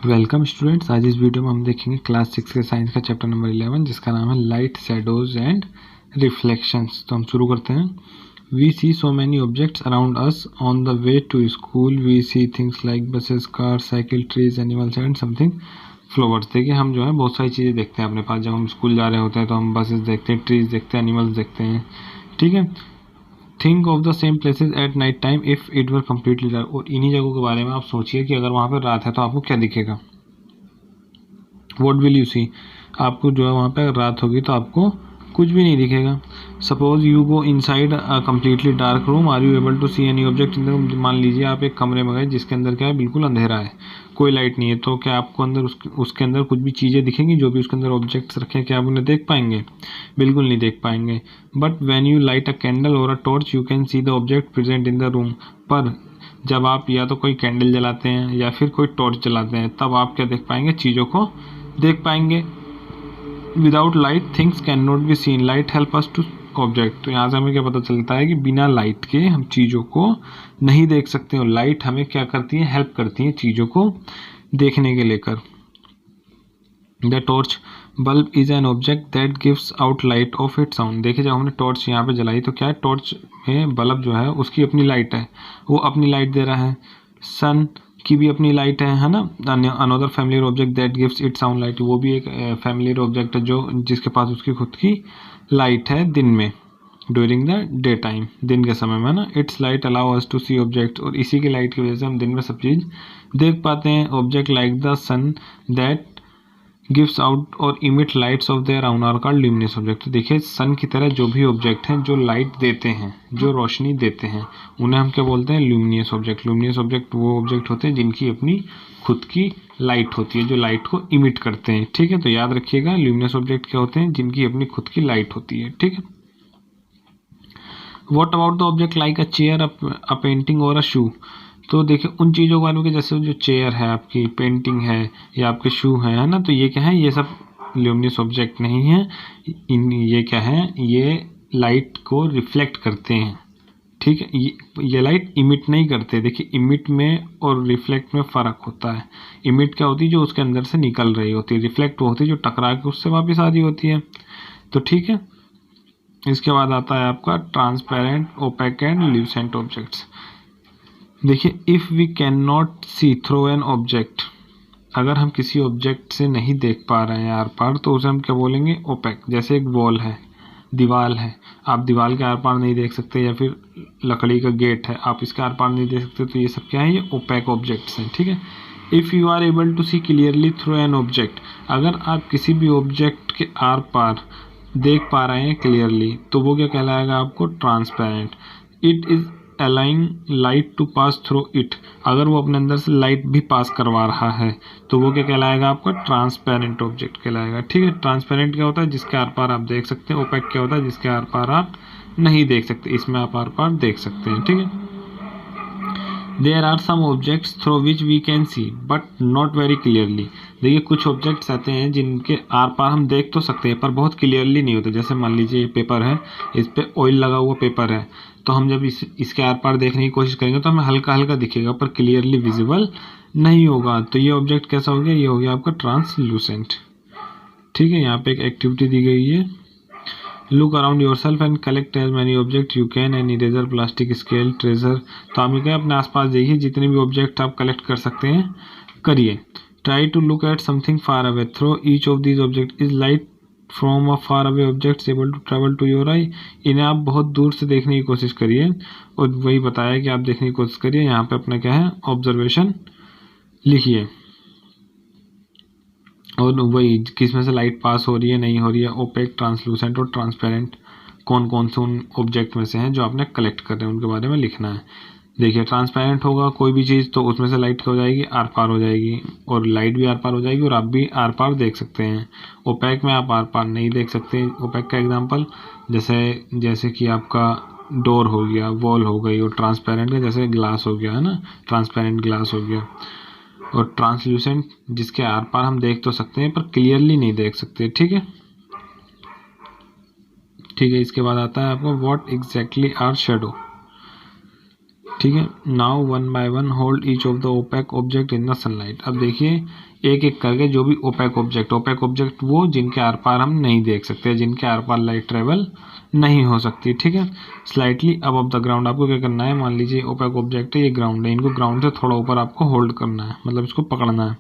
Welcome students. आज इस video में हम देखेंगे क्लास 6 के साइंस का चैप्टर नंबर 11 जिसका नाम है लाइट, शैडोज एंड रिफ्लेक्शंस। तो हम शुरू करते हैं। We see so many objects around us on the way to school. We see things like buses, car, cycle, trees, animals and something flowers. देखिए हम जो है बहुत सारी चीज़ें देखते हैं अपने पास। जब हम स्कूल जा रहे होते हैं तो हम बसेस देखते हैं, ट्रीज देखते हैं, एनिमल्स देखते हैं। ठीक है। Think of the same places at night time if it were completely dark. और इन्हीं जगहों के बारे में आप सोचिए कि अगर वहाँ पर रात है तो आपको क्या दिखेगा। What will you see. आपको जो है वहाँ पे रात होगी तो आपको कुछ भी नहीं दिखेगा। Suppose you go inside a completely dark room, are you able to see any object in the room. मान लीजिए आप एक कमरे में गए जिसके अंदर क्या है, बिल्कुल अंधेरा है, कोई लाइट नहीं है, तो क्या आपको अंदर उसके अंदर कुछ भी चीज़ें दिखेंगी? जो भी उसके अंदर ऑब्जेक्ट्स रखे हैं क्या आप उन्हें देख पाएंगे? बिल्कुल नहीं देख पाएंगे। But when you light a candle or a torch you can see the object present in the room. पर जब आप या तो कोई कैंडल जलाते हैं या फिर कोई टॉर्च जलाते हैं तब आप क्या देख पाएंगे? चीज़ों को देख पाएंगे। Without light things can not be seen, light help us to object. तो यहाँ से हमें क्या पता चलता है कि बिना लाइट के हम चीज़ों को नहीं देख सकते। और लाइट हमें क्या करती है? हेल्प करती है चीज़ों को देखने के लेकर। The torch bulb is an object that gives out light of its own. देखिए जब हमने टॉर्च यहाँ पे जलाई तो क्या है, टॉर्च में बल्ब जो है उसकी अपनी लाइट है, वो अपनी लाइट दे रहा है। सन की भी अपनी लाइट है ना। Another familiar object that gives its own light, वो भी एक फैमिलियर ऑब्जेक्ट है जो जिसके पास उसकी खुद की लाइट है दिन में, ड्यूरिंग द डे टाइम, दिन के समय में ना। It's light allow us to see object, और इसी की लाइट की वजह से हम दिन में सब चीज़ देख पाते हैं। Object like the sun that gives out or emit lights of their own are called luminous object. तो देखिए सन की तरह जो भी ऑब्जेक्ट हैं जो लाइट देते हैं, जो रोशनी देते हैं, उन्हें हम क्या बोलते हैं? Luminous object. ल्यूमिनस ऑब्जेक्ट वो ऑब्जेक्ट होते हैं जिनकी अपनी खुद की लाइट होती है, जो लाइट को इमिट करते हैं। ठीक है, तो याद रखिएगा ल्यूमिनस ऑब्जेक्ट क्या होते हैं? जिनकी अपनी खुद की लाइट होती है। ठीक है। What about the object like a chair, a painting और अ शू। तो देखिए उन चीज़ों के बारे में, जैसे जो चेयर है, आपकी पेंटिंग है या आपके शू है ना, तो ये क्या है? ये सब ल्यूमिनस ऑब्जेक्ट नहीं है। ये क्या है? ये लाइट को रिफ्लेक्ट करते हैं। ठीक है, ये लाइट इमिट नहीं करते। देखिए इमिट में और रिफ्लेक्ट में फ़र्क होता है। इमिट क्या होती है? जो उसके अंदर से निकल रही होती है। रिफ्लेक्ट वो होती है जो टकरा के उससे वापस आ रही होती है। तो ठीक है, इसके बाद आता है आपका transparent, opaque and lucent objects. देखिए if we cannot see through an object, अगर हम किसी ऑब्जेक्ट से नहीं देख पा रहे हैं आर पार, तो उसे हम क्या बोलेंगे? ओपेक। जैसे एक वॉल है, दीवार है, आप दीवार के आर पार नहीं देख सकते, या फिर लकड़ी का गेट है, आप इसके आर पार नहीं देख सकते, तो ये सब क्या है? ये ओपेक ऑब्जेक्ट्स हैं। ठीक है। If you are able to see clearly through an object, अगर आप किसी भी ऑब्जेक्ट के आर पार देख पा रहे हैं क्लियरली, तो वो क्या कहलाएगा आपको? Transparent. It is allowing light to pass through it, अगर वो अपने अंदर से लाइट भी पास करवा रहा है तो वो क्या कहलाएगा आपका? ट्रांसपेरेंट ऑब्जेक्ट कहलाएगा। ठीक है। ट्रांसपेरेंट क्या होता है? जिसके आर पार आप देख सकते हैं। ओपेक क्या होता है? जिसके आर पार आप नहीं देख सकते। इसमें आप आर पार देख सकते हैं। ठीक है। There are some objects through which we can see but not very clearly. देखिए कुछ ऑब्जेक्ट्स ऐसे हैं जिनके आर पार हम देख तो सकते हैं पर बहुत क्लियरली नहीं होते। जैसे मान लीजिए ये पेपर है, इस पर ऑयल लगा हुआ पेपर है, तो हम जब इसके आर पार देखने की कोशिश करेंगे तो हमें हल्का हल्का दिखेगा पर क्लियरली विजिबल नहीं होगा। तो ये ऑब्जेक्ट कैसा हो गया? ये हो गया आपका ट्रांसलूसेंट। ठीक है। यहाँ पे एक एक्टिविटी दी गई है, look around your self and collect as many object you can, an eraser, plastic, scale, treasure. तो आप क्या अपने आसपास देखिए जितने भी ऑब्जेक्ट आप कलेक्ट कर सकते हैं करिए। Try to look at something far away through each of these object is light from a far away objects able to travel to your eye. इन्हें आप बहुत दूर से देखने की कोशिश करिए, और वही बताया कि आप देखने की कोशिश करिए। यहाँ पे अपना क्या है? ऑब्जर्वेशन लिखिए, और वही किस में से लाइट पास हो रही है, नहीं हो रही है, ओपेक, ट्रांसलूसेंट और ट्रांसपेरेंट कौन कौन से उन ऑब्जेक्ट में से हैं जो आपने कलेक्ट कर रहे हैं उनके बारे में लिखना है। देखिए ट्रांसपेरेंट होगा कोई भी चीज़ तो उसमें से लाइट हो जाएगी, आर पार हो जाएगी, और लाइट भी आर पार हो जाएगी और आप भी आर पार देख सकते हैं। ओपेक में आप आर पार नहीं देख सकते। ओपेक का एग्जांपल जैसे कि आपका डोर हो गया, वॉल हो गई, और ट्रांसपेरेंट का जैसे ग्लास हो गया है ना, ट्रांसपेरेंट ग्लास हो गया। और ट्रांसल्यूसेंट जिसके आर पार हम देख तो सकते हैं पर क्लियरली नहीं देख सकते। ठीक है। ठीक है, इसके बाद आता है आपको व्हाट एग्जैक्टली आर शेडो। ठीक है। Now one by one hold each of the opaque object in the sunlight. अब देखिए एक एक करके जो भी ओपेक ऑब्जेक्ट वो जिनके आर पार हम नहीं देख सकते, जिनके आर पार लाइट ट्रेवल नहीं हो सकती। ठीक है। स्लाइटली अबव द ग्राउंड आपको क्या करना है, मान लीजिए ओपेक ऑब्जेक्ट है, ये ग्राउंड है, इनको ग्राउंड से थोड़ा ऊपर आपको होल्ड करना है, मतलब इसको पकड़ना है।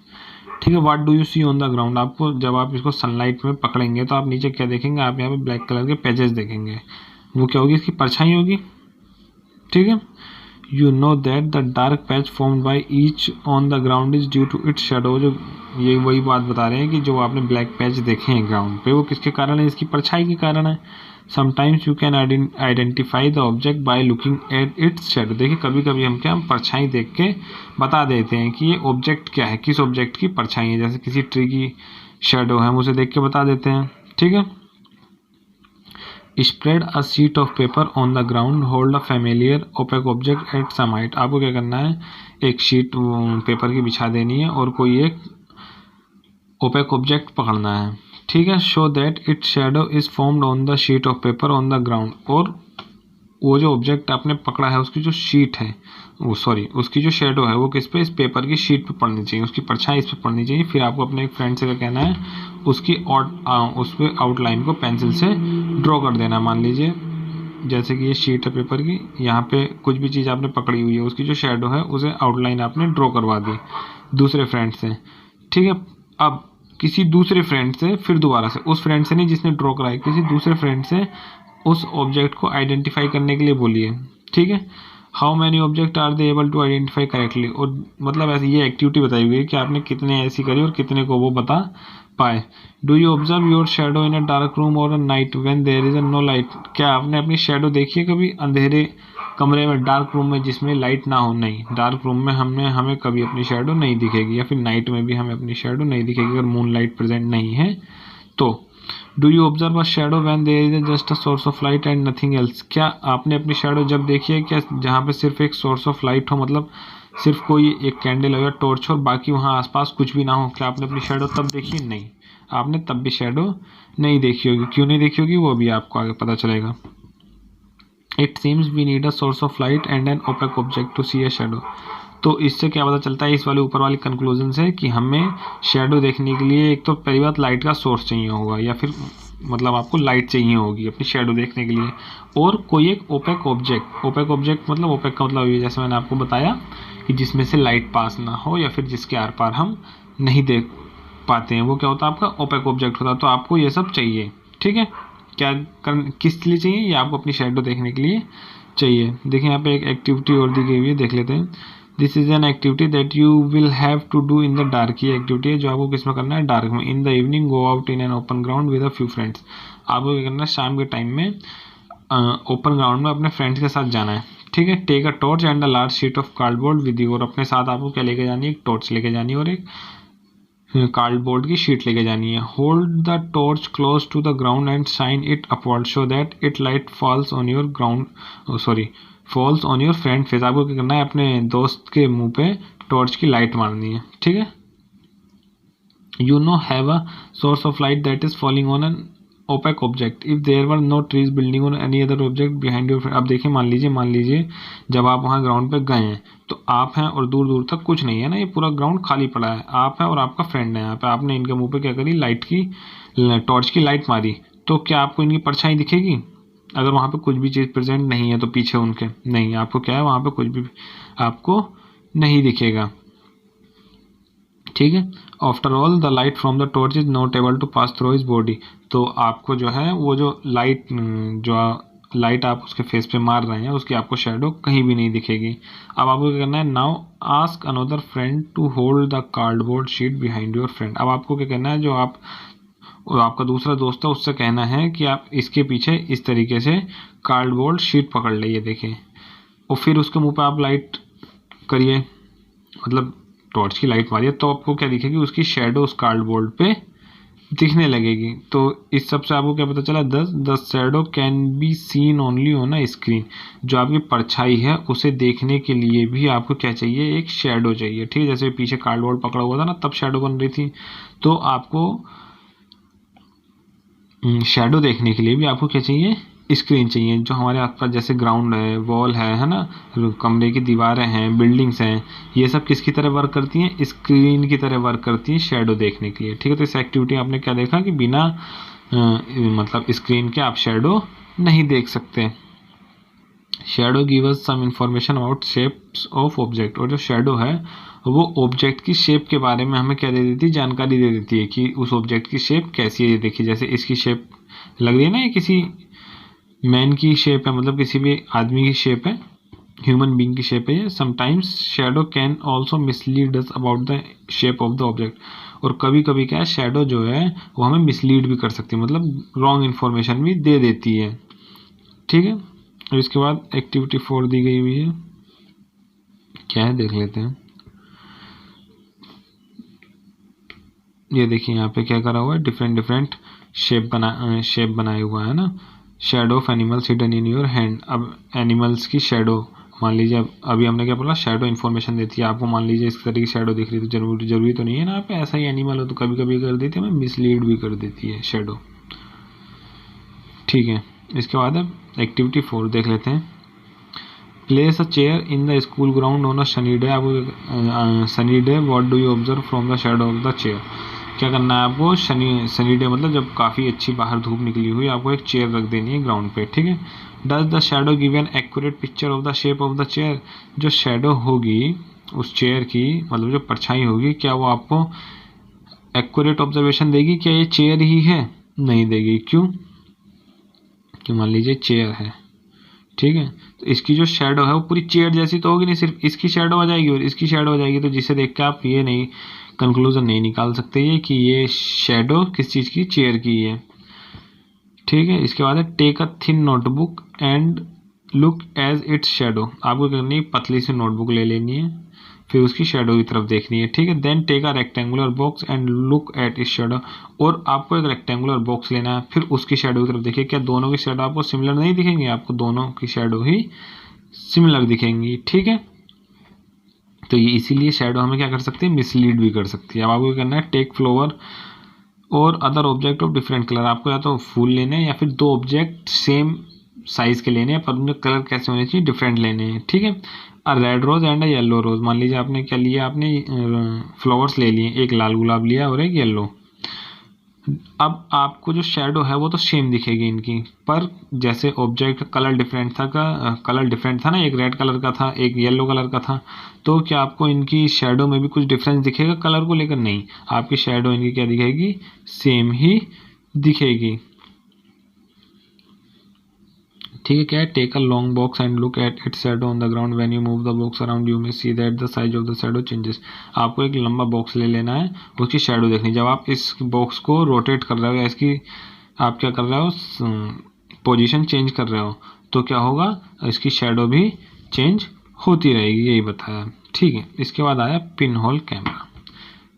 ठीक है। What do you see on the ground, आपको जब आप इसको सनलाइट में पकड़ेंगे तो आप नीचे क्या देखेंगे, आप यहाँ पे ब्लैक कलर के पैचेस देखेंगे, वो क्या होगी, इसकी परछाई होगी। ठीक है। You know that the dark patch formed by each on the ground is due to its shadow। जो ये वही बात बता रहे हैं कि जो आपने ब्लैक पैच देखे हैं ग्राउंड पे, वो किसके कारण है, इसकी परछाई के कारण है। Sometimes you can identify the object by looking at its shadow. देखिए कभी कभी हम क्या, हम परछाई देख के बता देते हैं कि ये ऑब्जेक्ट क्या है, किस ऑब्जेक्ट की परछाई है। जैसे किसी ट्री की शेडो है, हम उसे देख के बता देते हैं। ठीक है। Spread a sheet of paper on the ground, hold a familiar opaque object at some height। आपको क्या करना है, एक शीट पेपर की बिछा देनी है और कोई एक ओपेक ऑब्जेक्ट पकड़ना है। ठीक है। Show that it shadow is formed on the sheet of paper on the ground. और वो जो ऑब्जेक्ट आपने पकड़ा है उसकी जो शीट है, उसकी जो शेडो है वो किस पे, इस पेपर की शीट पे पड़नी चाहिए, उसकी परछाई इस पे पड़नी चाहिए। फिर आपको अपने एक फ्रेंड से क्या कहना है, उसकी उस पे आउटलाइन को पेंसिल से ड्रॉ कर देना। मान लीजिए जैसे कि ये शीट है पेपर की, यहाँ पे कुछ भी चीज़ आपने पकड़ी हुई है, उसकी जो शेडो है उसे आउटलाइन आपने ड्रॉ करवा दी दूसरे फ्रेंड से। ठीक है। अब किसी दूसरे फ्रेंड से फिर दोबारा से, उस फ्रेंड से नहीं जिसने ड्रॉ कराई, किसी दूसरे फ्रेंड से उस ऑब्जेक्ट को आइडेंटिफाई करने के लिए बोलिए। ठीक है। How many object are they able to identify correctly. और मतलब ऐसी ये एक्टिविटी बताई हुई है कि आपने कितने ऐसी करी और कितने को वो बता पाए। Do you observe your shadow in a dark room or a night when there is no light. क्या आपने अपनी शेडो देखी है कभी अंधेरे कमरे में, डार्क रूम में जिसमें लाइट ना हो। नहीं, डार्क रूम में हमें कभी अपनी शेडो नहीं दिखेगी, या फिर नाइट में भी हमें अपनी शेडो नहीं दिखेगी अगर मून लाइट प्रेजेंट नहीं है तो। Do you observe a shadow when there is just a source of light and nothing else. क्या आपने अपनी शेडो जब देखी है क्या, जहाँ पे सिर्फ एक सोर्स ऑफ लाइट हो, मतलब सिर्फ कोई एक कैंडल हो या टॉर्च हो और बाकी वहाँ आसपास कुछ भी ना हो, क्या आपने अपनी शेडो तब देखी? नहीं, आपने तब भी शेडो नहीं देखी होगी। क्यों नहीं देखी होगी वो भी आपको आगे पता चलेगा। It seems we need a source of light and an opaque object to see a shadow. तो इससे क्या पता चलता है, इस वाले ऊपर वाली कंक्लूजन से, कि हमें शेडो देखने के लिए एक तो पहली बात लाइट का सोर्स चाहिए होगा, या फिर मतलब आपको लाइट चाहिए होगी अपनी शेडो देखने के लिए, और कोई एक ओपेक ऑब्जेक्ट मतलब ओपेक का मतलब ये, जैसे मैंने आपको बताया कि जिसमें से लाइट पास ना हो या फिर जिसके आर पार हम नहीं देख पाते हैं, वो क्या होता है, आपका ओपेक ऑब्जेक्ट होता है। तो आपको ये सब चाहिए। ठीक है। किस लिए चाहिए, ये आपको अपनी शेडो देखने के लिए चाहिए। देखिए यहाँ पे एक एक्टिविटी और दी गई हुई है, देख लेते हैं। This is an activity that you will have to do in the dark. ये एक्टिविटी है जो आपको किस में करना है, डार्क में। In the evening go out in an open ground with a few friends. आपको क्या करना है, शाम के टाइम में ओपन ग्राउंड में अपने फ्रेंड्स के साथ जाना है। ठीक है। Take a torch and a large sheet of cardboard with you. और अपने साथ आपको क्या लेके जानी है, एक टॉर्च लेके जानी है और एक कार्डबोर्ड की शीट लेके जानी है। Hold the torch close to the ground and shine it upward so that it light falls on your falls on your friend face. आपको क्या करना है, अपने दोस्त के मुंह पे टॉर्च की लाइट मारनी है। ठीक है। You know have a source of light that is falling on an opaque object if there were no trees building or any other object behind your. अब देखिए मान लीजिए जब आप वहाँ ग्राउंड पे गए हैं तो आप हैं और दूर दूर तक कुछ नहीं है ना, ये पूरा ग्राउंड खाली पड़ा है, आप हैं और आपका फ्रेंड है यहाँ पे। आपने इनके मुंह पे क्या करी, टॉर्च की लाइट मारी, तो क्या आपको इनकी परछाई दिखेगी? अगर वहाँ पे कुछ भी चीज़ प्रेजेंट नहीं है तो पीछे उनके नहीं, आपको क्या है, वहाँ पे कुछ भी आपको नहीं दिखेगा। ठीक है। After all the light from the torch is not able to pass through his body. तो आपको जो है वो जो लाइट आप उसके फेस पे मार रहे हैं उसकी आपको शेडो कहीं भी नहीं दिखेगी। अब आपको क्या करना है, now ask another friend to hold the cardboard sheet behind your friend. अब आपको क्या करना है, जो आपका दूसरा दोस्त है उससे कहना है कि आप इसके पीछे इस तरीके से कार्डबोर्ड शीट पकड़ लीजिए, देखिए, और फिर उसके मुंह पे आप लाइट करिए, मतलब टॉर्च की लाइट मारिए, तो आपको क्या दिखेगी, उसकी शेडो उस कार्डबोर्ड पे दिखने लगेगी। तो इस सब से आपको क्या पता चला, the shadow can be seen only on a screen. जो आपकी परछाई है उसे देखने के लिए भी आपको क्या चाहिए, एक शेडो चाहिए। ठीक है। जैसे पीछे कार्डबोर्ड पकड़ा हुआ था ना, तब शेडो बन रही थी, तो आपको शेडो देखने के लिए भी आपको क्या चाहिए, स्क्रीन चाहिए जो हमारे आसपास जैसे ग्राउंड है, वॉल है ना, कमरे की दीवारें हैं, बिल्डिंग्स हैं, ये सब किसकी तरह वर्क करती हैं, स्क्रीन की तरह वर्क करती हैं शेडो देखने के लिए। ठीक है, तो इस एक्टिविटी आपने क्या देखा कि बिना मतलब स्क्रीन के आप शेडो नहीं देख सकते। Shadow give us some information about shapes of object, और जो शेडो है वो ऑब्जेक्ट की शेप के बारे में हमें क्या दे देती है, जानकारी दे देती है कि उस ऑब्जेक्ट की शेप कैसी है। ये देखिए जैसे इसकी शेप लग रही है ना, ये किसी मैन की शेप है, मतलब किसी भी आदमी की शेप है, ह्यूमन बीइंग की शेप है ये। Sometimes shadow can also mislead us about the shape of the object, और कभी कभी क्या है शेडो जो है वो हमें मिसलीड भी कर सकती है, मतलब रॉन्ग इन्फॉर्मेशन भी दे देती है। ठीक है, और इसके बाद एक्टिविटी 4 दी गई हुई है, क्या है देख लेते हैं। ये देखिए यहाँ पे क्या करा हुआ है, डिफरेंट डिफरेंट शेप बनाए हुआ है ना। Shadow of animals hidden in your hand. अब एनिमल्स की शेडो, मान लीजिए अब अभी हमने क्या बोला, शेडो इन्फॉर्मेशन देती है आपको। मान लीजिए इस तरह की शेडो दिख रही है तो जरूरी तो नहीं है ना आप ऐसा ही एनिमल हो, तो कभी कभी कर देती है, हमें मिसलीड भी कर देती है शेडो। ठीक है, इसके बाद अब एक्टिविटी 4 देख लेते हैं। Place a chair in the school ground on a sunny day. आपको sunny day what do you observe from the shadow of the chair. क्या करना है आपको, सनी डे मतलब जब काफ़ी अच्छी बाहर धूप निकली हुई, आपको एक चेयर रख देनी है ग्राउंड पे। ठीक है, does the shadow give an accurate picture of the shape of the chair. जो शेडो होगी उस चेयर की, मतलब जो परछाई होगी, क्या वो आपको एक्यूरेट ऑब्जर्वेशन देगी क्या ये चेयर ही है? नहीं देगी। क्यों? कि मान लीजिए चेयर है, ठीक है, तो इसकी जो शेडो है वो पूरी चेयर जैसी तो होगी नहीं, सिर्फ इसकी शेडो आ जाएगी और इसकी शेडो आ जाएगी, तो जिसे देख के आप ये नहीं कंक्लूजन नहीं निकाल सकते ये कि ये शेडो किस चीज़ की, चेयर की है। ठीक है, इसके बाद है take a thin notebook and look as its shadow. आपको करनी है पतली सी नोटबुक ले लेनी है, फिर उसकी शेडो की तरफ देखनी है। ठीक है, then take a rectangular box and look at is shadow. और आपको एक रेक्टेंगुलर बॉक्स लेना है, फिर उसकी शेडो की तरफ देखिए। क्या दोनों की शेडो आपको सिमिलर नहीं दिखेंगी? आपको दोनों की शेडो ही सिमिलर दिखेंगी। ठीक है, तो ये इसीलिए शेडो हमें क्या कर सकती है, मिसलीड भी कर सकती है। अब आपको करना है टेक फ्लावर और other object of different colour. आपको या तो फूल लेने हैं या फिर दो ऑब्जेक्ट सेम साइज के लेने हैं, पर उनके कलर कैसे होने चाहिए, डिफरेंट लेने हैं। ठीक है, a red rose and a yellow rose. मान लीजिए आपने क्या लिया, आपने फ्लावर्स ले लिए, एक लाल गुलाब लिया और एक येलो। अब आपको जो शेडो है वो तो सेम दिखेगी इनकी, पर जैसे ऑब्जेक्ट कलर डिफरेंट था ना, एक रेड कलर का था, एक येलो कलर का था, तो क्या आपको इनकी शेडो में भी कुछ डिफरेंस दिखेगा कलर को लेकर? नहीं, आपकी शेडो इनकी क्या दिखेगी, सेम ही दिखेगी। ठीक है, क्या है, take a long box and look at its shadow on the ground. When you move the box around you may see that the size of the shadow changes. आपको एक लंबा बॉक्स ले लेना है, उसकी शैडो देखनी। जब आप इस बॉक्स को रोटेट कर रहे हो या इसकी आप क्या कर रहे हो, पोजीशन चेंज कर रहे हो, तो क्या होगा, इसकी शैडो भी चेंज होती रहेगी, यही बताया। ठीक है, इसके बाद आया पिन होल कैमरा।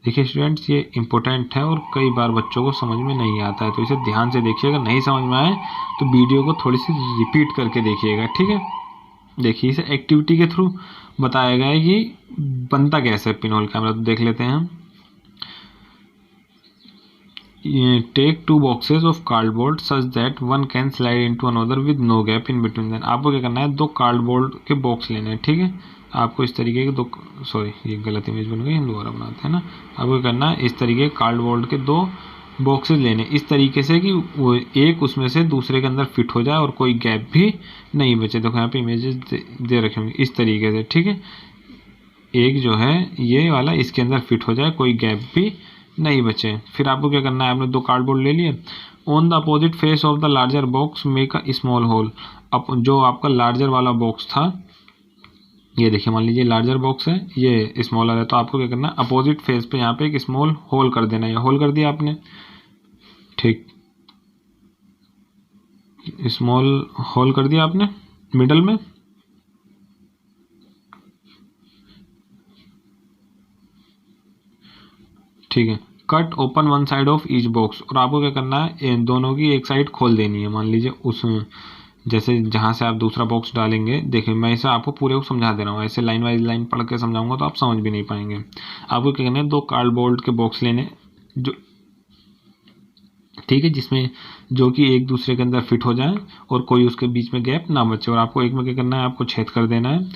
देखिए स्टूडेंट्स, ये इंपॉर्टेंट है और कई बार बच्चों को समझ में नहीं आता है, तो इसे ध्यान से देखिएगा। नहीं समझ में आए तो वीडियो को थोड़ी सी रिपीट करके देखिएगा। ठीक है, देखिए इसे एक्टिविटी के थ्रू बताया गया है कि बनता कैसे है पिन होल कैमरा, तो देख लेते हैं हम। Take two boxes of cardboard such that one can slide into another with no gap in between them. आपको क्या करना है, दो कार्डबोर्ड के बॉक्स लेने हैं। ठीक है, आपको इस तरीके के दो, सॉरी ये गलत इमेज बन गई, हम दोबारा बनाते हैं ना। आपको करना है इस तरीके कार्डबोर्ड के दो बॉक्सेस लेने, इस तरीके से कि वो एक उसमें से दूसरे के अंदर फिट हो जाए और कोई गैप भी नहीं बचे। देखो यहाँ पे इमेजेस दे रखे होंगे इस तरीके से। ठीक है, एक जो है ये वाला इसके अंदर फिट हो जाए, कोई गैप भी नहीं बचे। फिर आपको क्या करना है, आपने दो कार्डबोर्ड ले लिए। On the opposite face of the larger box make a small hole. अब जो आपका लार्जर वाला बॉक्स था, ये देखिए मान लीजिए लार्जर बॉक्स है, ये स्मॉलर है, तो आपको क्या करना है, अपोजिट फेस पे यहाँ पे एक स्मॉल होल कर देना है। होल कर दिया आपने, ठीक, स्मॉल होल कर दिया आपने मिडल में। ठीक है, cut open one side of each box. और आपको क्या करना है, दोनों की एक साइड खोल देनी है। मान लीजिए उस जैसे जहाँ से आप दूसरा बॉक्स डालेंगे, देखिए मैं इसे आपको पूरे को समझा दे रहा हूँ, ऐसे लाइन वाइज लाइन पढ़ के समझाऊंगा तो आप समझ भी नहीं पाएंगे। आपको क्या करना है, दो कार्डबोर्ड के बॉक्स लेने, जो ठीक है, जिसमें जो कि एक दूसरे के अंदर फिट हो जाए और कोई उसके बीच में गैप ना बचे। और आपको एक में क्या करना है, आपको छेद कर देना है,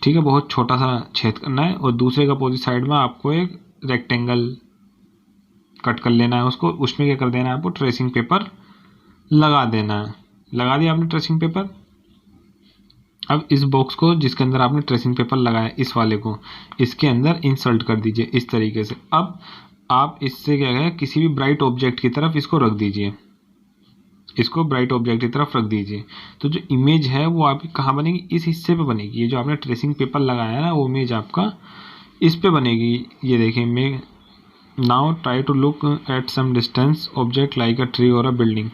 ठीक है, बहुत छोटा सा छेद करना है। और दूसरे का अपोजिट साइड में आपको एक रेक्टेंगल कट कर लेना है उसको, उसमें क्या कर देना है, आपको ट्रेसिंग पेपर लगा देना है। लगा दिया आपने ट्रेसिंग पेपर। अब इस बॉक्स को जिसके अंदर आपने ट्रेसिंग पेपर लगाया, इस वाले को इसके अंदर इंसर्ट कर दीजिए इस तरीके से। अब आप इससे क्या है, किसी भी ब्राइट ऑब्जेक्ट की तरफ इसको रख दीजिए, इसको ब्राइट ऑब्जेक्ट की तरफ रख दीजिए। तो जो इमेज है वो आपकी कहाँ बनेगी, इस हिस्से पे बनेगी। ये जो आपने ट्रेसिंग पेपर लगाया ना, वो इमेज आपका इस पे बनेगी। ये देखिए, मैं now try to look at some distance object like a tree or building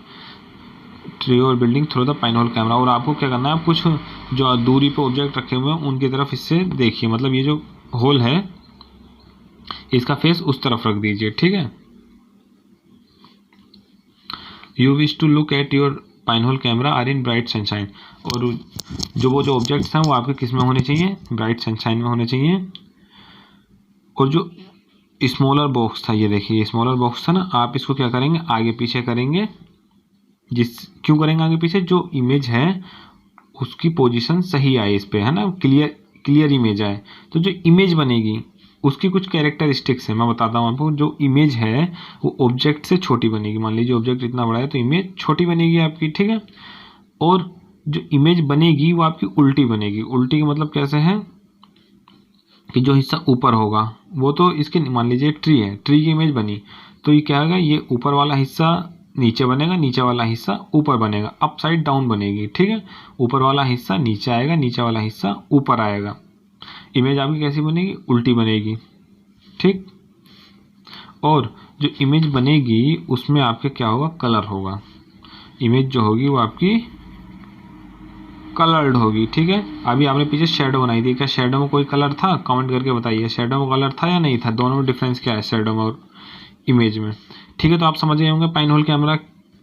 through the pin whole camera. और आपको क्या करना है, आप कुछ जो दूरी पे ऑब्जेक्ट रखे हुए हैं उनकी तरफ इससे देखिए, मतलब ये जो होल है इसका फेस उस तरफ रख दीजिए, ठीक है। You wish to look at your pine whole camera are in bright sunshine. और वो जो ऑब्जेक्ट्स हैं वो आपके किस में होने चाहिए, ब्राइट सनशाइन में होने चाहिए। और जो स्मॉलर बॉक्स था, ये देखिए स्मॉलर बॉक्स था ना, आप इसको क्या करेंगे, आगे पीछे करेंगे। क्यों करेंगे आगे पीछे, जो इमेज है उसकी पोजीशन सही आए इस पे, है ना, क्लियर इमेज आए। तो जो इमेज बनेगी उसकी कुछ कैरेक्टरिस्टिक्स है, मैं बताता हूँ आपको। जो इमेज है वो ऑब्जेक्ट से छोटी बनेगी। मान लीजिए ऑब्जेक्ट इतना बड़ा है तो इमेज छोटी बनेगी आपकी, ठीक है। और जो इमेज बनेगी वो आपकी उल्टी बनेगी। उल्टी का मतलब कैसे है कि जो हिस्सा ऊपर होगा वो तो इसके, मान लीजिए ट्री है, ट्री की इमेज बनी तो ये क्या होगा, ये ऊपर वाला हिस्सा नीचे बनेगा, नीचे वाला हिस्सा ऊपर बनेगा, अपसाइड डाउन बनेगी, ठीक है। ऊपर वाला हिस्सा नीचे आएगा, नीचे वाला हिस्सा ऊपर आएगा। इमेज आपकी कैसी बनेगी, उल्टी बनेगी, ठीक। और जो इमेज बनेगी उसमें आपके क्या होगा, कलर होगा। इमेज जो होगी वो आपकी कलर्ड होगी, ठीक है। अभी आपने पीछे शेडो बनाई थी, क्या शेडो में कोई कलर था, कमेंट करके बताइए, शेडो में कलर था या नहीं था, दोनों में डिफरेंस क्या है शेडो में और इमेज में, ठीक है। तो आप समझ गए होंगे पाइन होल कैमरा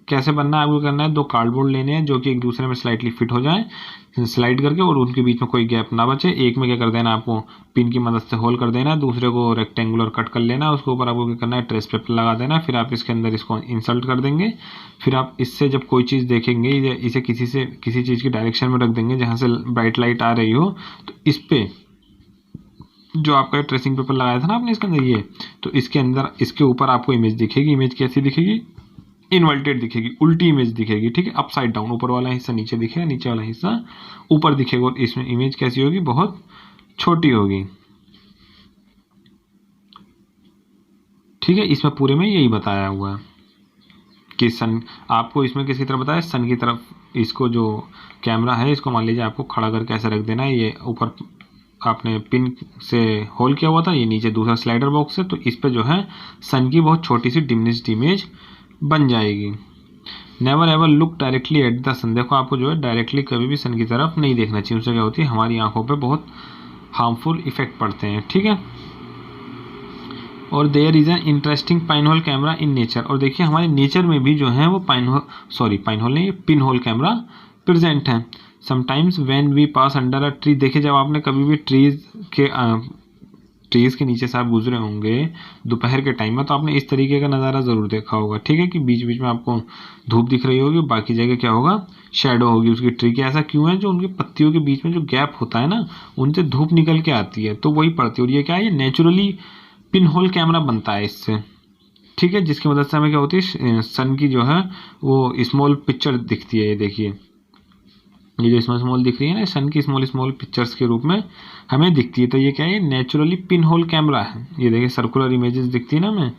कैसे बनना है। आपको करना है, दो कार्डबोर्ड लेने हैं जो कि एक दूसरे में स्लाइटली फिट हो जाए, स्लाइड करके, और उनके बीच में कोई गैप ना बचे। एक में क्या कर देना, आपको पिन की मदद से होल कर देना है, दूसरे को रेक्टेंगुलर कट कर लेना है, उसके ऊपर आपको क्या करना है, ट्रेस पेपर लगा देना है। फिर आप इसके अंदर इसको इंसर्ट कर देंगे। फिर आप इससे जब कोई चीज़ देखेंगे, इसे किसी चीज़ की डायरेक्शन में रख देंगे जहाँ से ब्राइट लाइट आ रही हो, तो इस पे जो आपका ट्रेसिंग पेपर लगाया था ना आपने इसके अंदर, ये तो इसके अंदर इसके ऊपर आपको इमेज दिखेगी। इमेज कैसी दिखेगी, इन्वर्टेड दिखेगी, उल्टी इमेज दिखेगी, ठीक है, अपसाइड डाउन। ऊपर वाला हिस्सा नीचे दिखेगा, नीचे वाला हिस्सा ऊपर दिखेगा। और इसमें इमेज कैसी होगी, बहुत छोटी होगी, ठीक है। इसमें पूरे में यही बताया हुआ है कि सन, आपको इसमें किसकी तरफ बताया, सन की तरफ। इसको जो कैमरा है इसको मान लीजिए आपको खड़ा करके ऐसे रख देना है। ये ऊपर आपने पिन से होल किया हुआ था, ये नीचे दूसरा स्लाइडर बॉक्स है, तो इस पे जो है सन की बहुत छोटी सी डिमिनिश्ड इमेज बन जाएगी। Never ever look directly at the sun. देखो आपको जो है डायरेक्टली कभी भी सन की तरफ नहीं देखना चाहिए, उससे क्या होती है, हमारी आंखों पे बहुत हार्मफुल इफेक्ट पड़ते हैं, ठीक है। और there is an interesting pine whole camera in nature. और देखिए हमारे नेचर में भी जो है वो पाइन होल नहीं, पिन होल कैमरा प्रेजेंट है। Sometimes when we pass under a tree. देखिए जब आपने कभी भी ट्रीज के नीचे से आप गुजरे होंगे दोपहर के टाइम में, तो आपने इस तरीके का नज़ारा ज़रूर देखा होगा, ठीक है, कि बीच बीच में आपको धूप दिख रही होगी, बाकी जगह क्या होगा, शेडो होगी उसकी ट्री की। ऐसा क्यों है, जो उनकी पत्तियों के बीच में जो गैप होता है ना, उनसे धूप निकल के आती है तो वही पड़ती है। और ये क्या है, ये नेचुरली पिन होल कैमरा बनता है इससे, ठीक है, जिसकी मदद से हमें क्या होती है, सन की जो है वो स्मॉल पिक्चर दिखती है। ये देखिए, ये जो स्मॉल दिख रही है ना, सन की स्मॉल पिक्चर्स के रूप में हमें दिखती है। तो ये क्या है, नेचुरली पिन होल कैमरा है। ये देखिए सर्कुलर इमेजेस दिखती है ना हमें,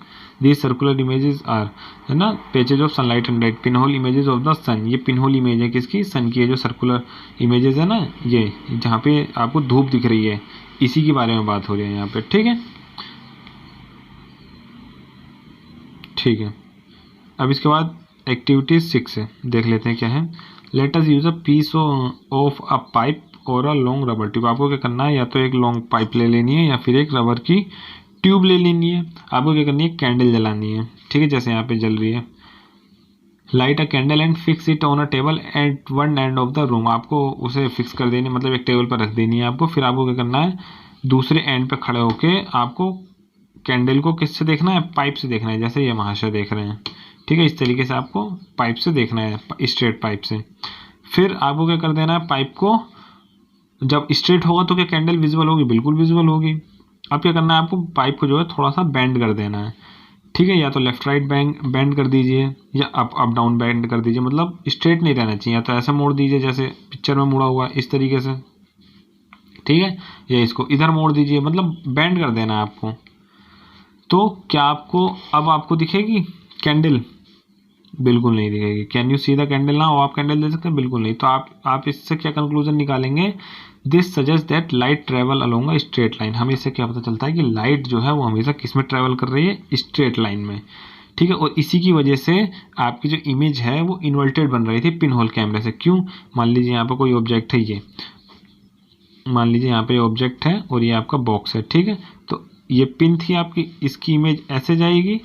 दीज सर्कुलर इमेजेस आर, है ना, patches of sunlight and light, pin hole images of the sun. ये पिन होल इमेज है किसकी, सन की। जो सर्कुलर इमेजेस है ना, ये जहाँ पे आपको धूप दिख रही है, इसी के बारे में बात हो रही है यहाँ पे, ठीक है। ठीक है, अब इसके बाद एक्टिविटी 6 है, देख लेते हैं क्या है। Let us use a piece of a pipe और अ लॉन्ग रबर ट्यूब। आपको क्या करना है, या तो एक लॉन्ग पाइप ले लेनी है या फिर एक रबर की ट्यूब ले लेनी है। आपको क्या करनी है, कैंडल जलानी है, ठीक है, जैसे यहाँ पे जल रही है। Light a candle and fix it on a table at one end of the room. आपको उसे फिक्स कर देनी, मतलब एक टेबल पर रख देनी है आपको। फिर आपको क्या करना है, दूसरे एंड पे खड़े होके आपको कैंडल को किससे देखना है, पाइप से देखना है, जैसे ये महाशय देख रहे हैं, ठीक है, इस तरीके से आपको पाइप से देखना है, स्ट्रेट पाइप से। फिर आपको क्या कर देना है, पाइप को जब स्ट्रेट होगा तो क्या कैंडल विजिबल होगी, बिल्कुल विजिबल होगी। अब क्या करना है, आपको पाइप को जो है थोड़ा सा बेंड कर देना है, ठीक है, या तो लेफ्ट राइट बेंड कर दीजिए या अप डाउन बेंड कर दीजिए, मतलब स्ट्रेट नहीं रहना चाहिए, या तो ऐसे मोड़ दीजिए जैसे पिक्चर में मुड़ा हुआ है इस तरीके से, ठीक है, या इसको इधर मोड़ दीजिए, मतलब बेंड कर देना है आपको। तो क्या आपको अब आपको दिखेगी कैंडल, बिल्कुल नहीं दिखेगी। Can you see the candle now, आप कैंडल दे सकते हैं, बिल्कुल नहीं। तो आप इससे क्या कंक्लूजन निकालेंगे, this suggest that light travel along a straight line. हमें इससे क्या पता चलता है कि लाइट जो है वो हमेशा किस में ट्रेवल कर रही है, स्ट्रेट लाइन में, ठीक है। और इसी की वजह से आपकी जो इमेज है वो इन्वर्टेड बन रही थी पिन होल कैमरे से। क्यों, मान लीजिए यहाँ पे कोई ऑब्जेक्ट है, ये मान लीजिए यहाँ पे ऑब्जेक्ट है और ये आपका बॉक्स है, ठीक है। तो ये पिन थी आपकी, इसकी इमेज ऐसे जाएगी,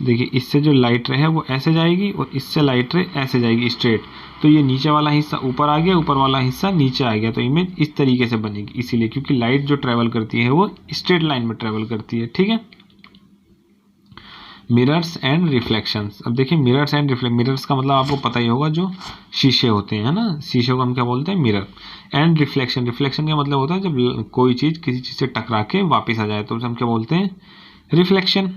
देखिए इससे जो लाइट रे है वो ऐसे जाएगी और इससे लाइट रे ऐसे जाएगी स्ट्रेट। तो ये नीचे वाला हिस्सा ऊपर आ गया, ऊपर वाला हिस्सा नीचे आ गया, तो इमेज इस तरीके से बनेगी। इसीलिए क्योंकि लाइट जो ट्रेवल करती है वो स्ट्रेट लाइन में ट्रेवल करती है, ठीक है। Mirrors and reflections. अब देखिए मिरर्स एंड मिरर्स का मतलब आपको पता ही होगा, जो शीशे होते हैं ना, शीशे को हम क्या बोलते हैं, मिरर। एंड रिफ्लेक्शन, रिफ्लेक्शन का मतलब होता है जब कोई चीज़ किसी चीज़ से टकरा के वापस आ जाए तो उसे हम क्या बोलते हैं, रिफ्लेक्शन,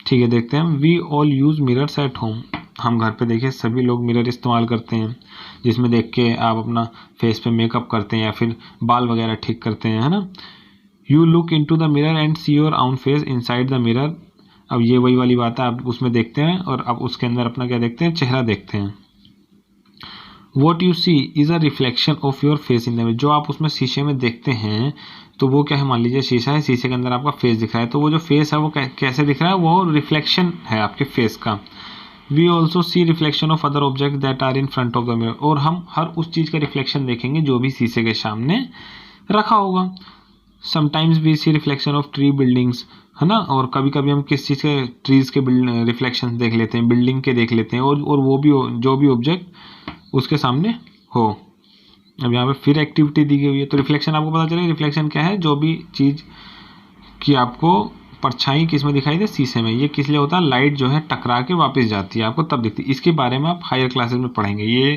ठीक है। देखते हैं, we all use mirrors at home. हम घर पे देखिए सभी लोग मिरर इस्तेमाल करते हैं, जिसमें देख के आप अपना फेस पे मेकअप करते हैं या फिर बाल वगैरह ठीक करते हैं, है ना। You look into the mirror and see your own face inside the mirror. अब ये वही वाली बात है, आप उसमें देखते हैं और अब उसके अंदर अपना क्या देखते हैं, चेहरा देखते हैं। What you see is a reflection of your face in the mirror. जो आप उसमें शीशे में देखते हैं तो वो क्या है, मान लीजिए शीशा है, शीशे के अंदर आपका फेस दिख रहा है, तो वो जो फेस है वो कैसे दिख रहा है, वो रिफ्लेक्शन है आपके फेस का। We also see reflection of other object that are in front of the mirror. और हम हर उस चीज़ का रिफ्लेक्शन देखेंगे जो भी शीशे के सामने रखा होगा। Sometimes we see reflection of tree buildings, है ना। और कभी कभी हम किस चीज़ के, ट्रीज के रिफ्लेक्शन देख लेते हैं, बिल्डिंग के देख लेते हैं, और वो भी जो भी ऑब्जेक्ट उसके सामने हो। अब यहाँ पे फिर एक्टिविटी दी गई हुई है, तो रिफ्लेक्शन आपको पता चलेगा, रिफ्लेक्शन क्या है, जो भी चीज़ की आपको परछाई किस में दिखाई दे, शीशे में। ये किस लिए होता है, लाइट जो है टकरा के वापस जाती है आपको तब दिखती है। इसके बारे में आप हायर क्लासेस में पढ़ेंगे, ये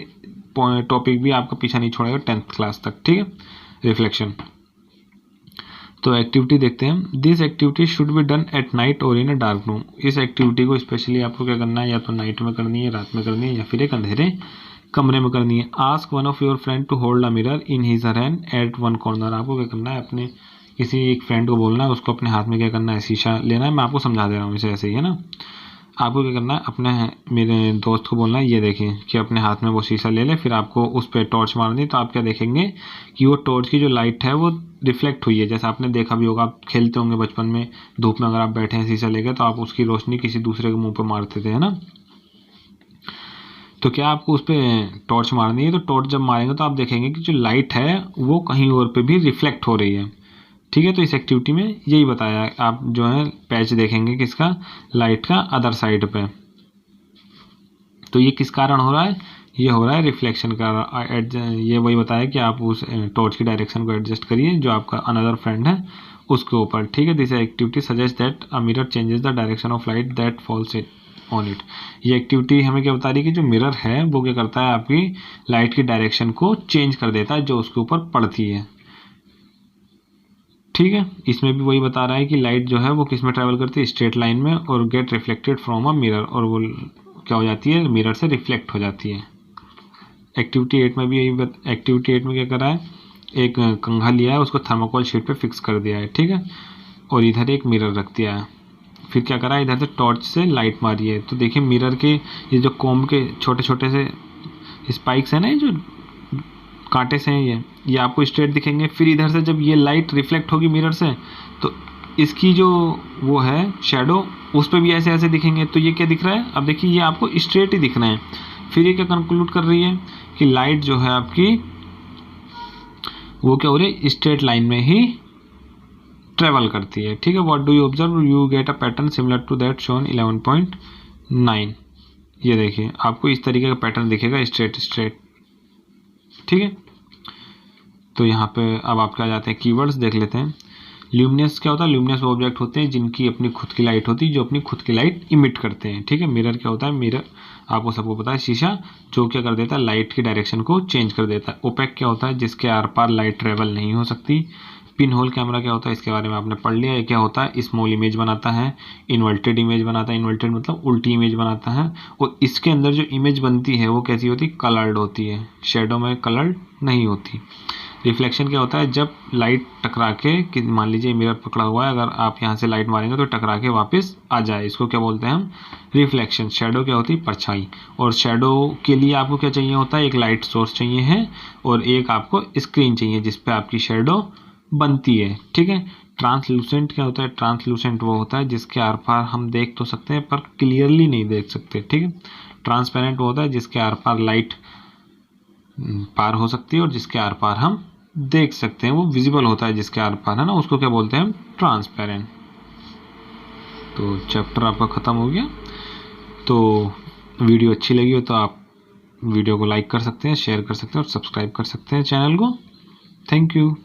टॉपिक भी आपका पीछा नहीं छोड़ेगा 10th क्लास तक, ठीक है, रिफ्लेक्शन। तो एक्टिविटी देखते हैं, this activity should be done at night और इन अ डार्क रूम। इस एक्टिविटी को स्पेशली आपको क्या करना है, या तो नाइट में करनी है, रात में करनी है, या फिर एक अंधेरे कमरे में करनी है। Ask one of your friend to hold a mirror in his hand at one corner. आपको क्या करना है, अपने किसी एक फ्रेंड को बोलना है, उसको अपने हाथ में क्या करना है, शीशा लेना है। मैं आपको समझा दे रहा हूँ इसे, ऐसे ही है ना। आपको क्या करना है, अपने मेरे दोस्त को बोलना है, ये देखिए कि अपने हाथ में वो शीशा ले ले, फिर आपको उस पर टॉर्च मारनी। तो आप क्या देखेंगे कि वो टॉर्च की जो लाइट है वो रिफ्लेक्ट हुई है। जैसे आपने देखा भी होगा, आप खेलते होंगे बचपन में धूप में, अगर आप बैठे हैं शीशा लेकर तो आप उसकी रोशनी किसी दूसरे के मुंह पे मारते थे, है ना। तो क्या आपको उस पर टॉर्च मारनी है, तो टॉर्च जब मारेंगे तो आप देखेंगे कि जो लाइट है वो कहीं और पे भी रिफ्लेक्ट हो रही है, ठीक है। तो इस एक्टिविटी में यही बताया है, आप जो है पैच देखेंगे किसका, लाइट का अदर साइड पे। तो ये किस कारण हो रहा है, ये हो रहा है रिफ्लेक्शन का। ये वही बताया कि आप उस टॉर्च की डायरेक्शन को एडजस्ट करिए जो आपका अनदर फ्रेंड है उसके ऊपर, ठीक है। This activity suggest that a mirror changes the direction of light that falls on it. ये एक्टिविटी हमें क्या बता रही है कि जो मिरर है वो क्या करता है, आपकी लाइट की डायरेक्शन को चेंज कर देता है जो उसके ऊपर पड़ती है, ठीक है। इसमें भी वही बता रहा है कि लाइट जो है वो किस में ट्रैवल करती है, स्ट्रेट लाइन में, और gate reflected from a mirror, और वो क्या हो जाती है, मिरर से रिफ्लेक्ट हो जाती है। एक्टिविटी 8 में भी यही एक्टिविटी 8 में क्या करा है, एक कंघा लिया है, उसको थर्माकोल शीट पे फिक्स कर दिया है, ठीक है, और इधर एक मिरर रख दिया है। फिर क्या करा है, इधर से टॉर्च से लाइट मारी है। तो देखिए मिरर के ये जो कॉम्ब के छोटे छोटे से स्पाइक्स हैं ना, ये जो कांटे से हैं, ये आपको स्ट्रेट दिखेंगे। फिर इधर से जब ये लाइट रिफ्लेक्ट होगी मिरर से तो इसकी जो वो है शेडो, उस पर भी ऐसे ऐसे दिखेंगे। तो ये क्या दिख रहा है, अब देखिए ये आपको स्ट्रेट ही दिख रहे हैं। फिर ये क्या कंक्लूड कर रही है कि लाइट जो है आपकी वो क्या हो रही है, स्ट्रेट लाइन में ही ट्रेवल करती है, ठीक है। What do you observe, you get a pattern similar to that shown 11.9। ये देखिए आपको इस तरीके का पैटर्न दिखेगा, स्ट्रेट स्ट्रेट, ठीक है। तो यहाँ पे अब आप क्या जाते हैं, कीवर्ड्स देख लेते हैं। ल्यूमिनस क्या होता है, ल्यूमिनस वो ऑब्जेक्ट होते हैं जिनकी अपनी खुद की लाइट होती है, जो अपनी खुद की लाइट इमिट करते हैं, ठीक है। मिरर क्या होता है, मिरर आपको सबको पता है, शीशा जो क्या कर देता है, लाइट की डायरेक्शन को चेंज कर देता है। ओपेक क्या होता है, जिसके आर पार लाइट ट्रेवल नहीं हो सकती। पिन होल कैमरा क्या होता है, इसके बारे में आपने पढ़ लिया। ये क्या होता है, स्मॉल इमेज बनाता है, इन्वर्टेड इमेज बनाता है, इन्वर्टेड मतलब उल्टी इमेज बनाता है, और इसके अंदर जो इमेज बनती है वो कैसी होती है, कलर्ड होती है, शेडो में कलर्ड नहीं होती। रिफ्लेक्शन क्या होता है, जब लाइट टकरा के, मान लीजिए मिरर पकड़ा हुआ है, अगर आप यहाँ से लाइट मारेंगे तो टकरा के वापस आ जाए, इसको क्या बोलते हैं हम, रिफ्लेक्शन। शेडो क्या होती है, परछाई। और शेडो के लिए आपको क्या चाहिए होता है, एक लाइट सोर्स चाहिए है और एक आपको स्क्रीन चाहिए जिसपे आपकी शेडो बनती है, ठीक है। ट्रांसलूसेंट क्या होता है, ट्रांसलूसेंट वो होता है जिसके आर पार हम देख तो सकते हैं पर क्लियरली नहीं देख सकते, ठीक है। ट्रांसपेरेंट वो होता है जिसके आर पार लाइट पार हो सकती है और जिसके आर पार हम देख सकते हैं, वो विजिबल होता है जिसके आर पार, है ना, उसको क्या बोलते हैं हम, ट्रांसपेरेंट। तो चैप्टर आपका ख़त्म हो गया। तो वीडियो अच्छी लगी हो तो आप वीडियो को लाइक कर सकते हैं, शेयर कर सकते हैं और सब्सक्राइब कर सकते हैं चैनल को। Thank you.